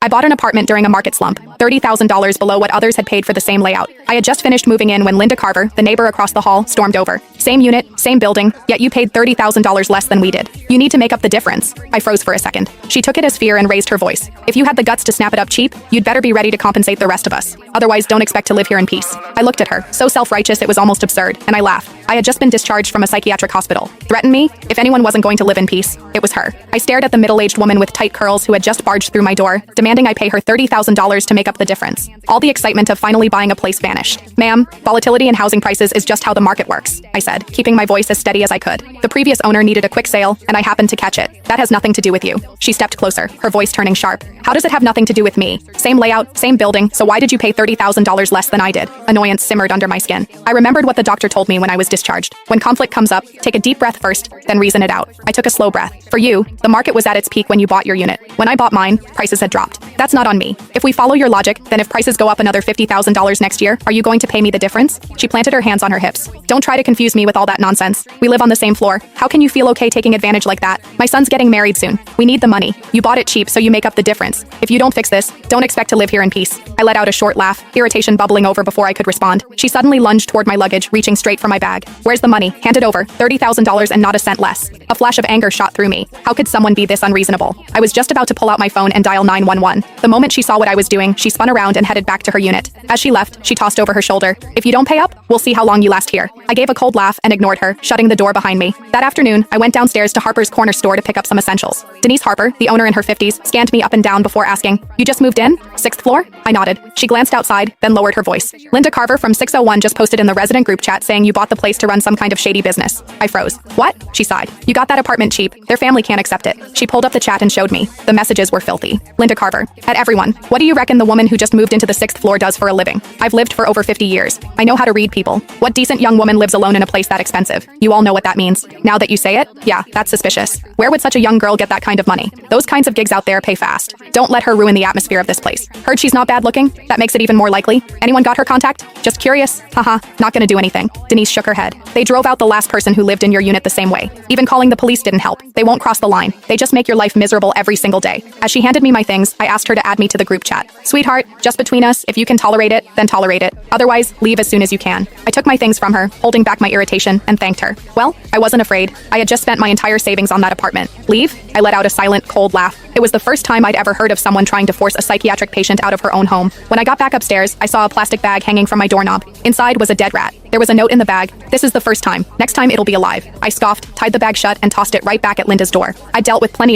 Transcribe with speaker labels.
Speaker 1: I bought an apartment during a market slump, $30,000 below what others had paid for the same layout. I had just finished moving in when Linda Carver, the neighbor across the hall, stormed over. Same unit, same building, yet you paid $30,000 less than we did. You need to make up the difference. I froze for a second. She took it as fear and raised her voice. If you had the guts to snap it up cheap, you'd better be ready to compensate the rest of us. Otherwise, don't expect to live here in peace. I looked at her, so self-righteous it was almost absurd, and I laughed. I had just been discharged from a psychiatric hospital. Threaten me? If anyone wasn't going to live in peace, it was her. I stared at the middle-aged woman with tight curls who had just barged through my door, demanding I pay her $30,000 to make up the difference. All the excitement of finally buying a place vanished. Ma'am, volatility in housing prices is just how the market works, I said, keeping my voice as steady as I could. The previous owner needed a quick sale, and I happened to catch it. That has nothing to do with you. She stepped closer, her voice turning sharp. How does it have nothing to do with me? Same layout, same building, so why did you pay $30,000 less than I did? Annoyance simmered under my skin. I remembered what the doctor told me when I was discharged. When conflict comes up, take a deep breath first, then reason it out. I took a slow breath. For you, the market was at its peak when you bought your unit. When I bought mine, prices had dropped. That's not on me. If we follow your logic, then if prices go up another $50,000 next year, are you going to pay me the difference? She planted her hands on her hips. Don't try to confuse me with all that nonsense. We live on the same floor. How can you feel okay taking advantage like that? My son's getting married soon. We need the money. You bought it cheap, so you make up the difference. If you don't fix this, don't expect to live here in peace. I let out a short laugh, irritation bubbling over before I could respond. She suddenly lunged toward my luggage, reaching straight for my bag. Where's the money? Hand it over. $30,000 and not a cent less. A flash of anger shot through me. How could someone be this unreasonable? I was just about to pull out my phone and dial 911. The moment she saw what I was doing, she spun around and headed back to her unit. As she left, she tossed over her shoulder. If you don't pay up, we'll see how long you last here. I gave a cold laugh and ignored her, shutting the door behind me. That afternoon, I went downstairs to Harper's Corner store to pick up some essentials. Denise Harper, the owner in her 50s, scanned me up and down before asking, "You just moved in? 6th floor?" I nodded. She glanced outside, then lowered her voice. "Linda Carver from 601 just posted in the resident group chat saying you bought the place to run some kind of shady business." I froze. "What?" She sighed. "You got that apartment cheap. Their family can't accept it." She pulled up the chat and showed me. The messages were filthy. Linda Carver. At everyone. What do you reckon the woman who just moved into the 6th floor does for a living? I've lived for over 50 years. I know how to read people. What decent young woman lives alone in a place that expensive? You all know what that means. Now that you say it, yeah, that's suspicious. Where would such a young girl get that kind of money? Those kinds of gigs out there pay fast. Don't let her ruin the atmosphere of this place. Heard she's not bad looking? That makes it even more likely. Anyone got her contact? Just curious? Haha, not gonna do anything. Denise shook her head. They drove out the last person who lived in your unit the same way. Even calling the police didn't help. They won't cross the line. They just make your life miserable every single day. As she handed me my things, I asked her to add me to the group chat. Sweetheart, just between us, if you can tolerate it, then tolerate it. Otherwise, leave as soon as you can. I took my things from her, holding back my irritation, and thanked her. Well, I wasn't afraid. I had just spent my entire savings on that apartment. Leave? I let out a silent, cold laugh. It was the first time I'd ever heard of someone trying to force a psychiatric patient out of her own home. When I got back upstairs, I saw a plastic bag hanging from my doorknob. Inside was a dead rat. There was a note in the bag. "This is the first time. Next time it'll be alive." I scoffed, tied the bag shut, and tossed it right back at Linda's door. I dealt with plenty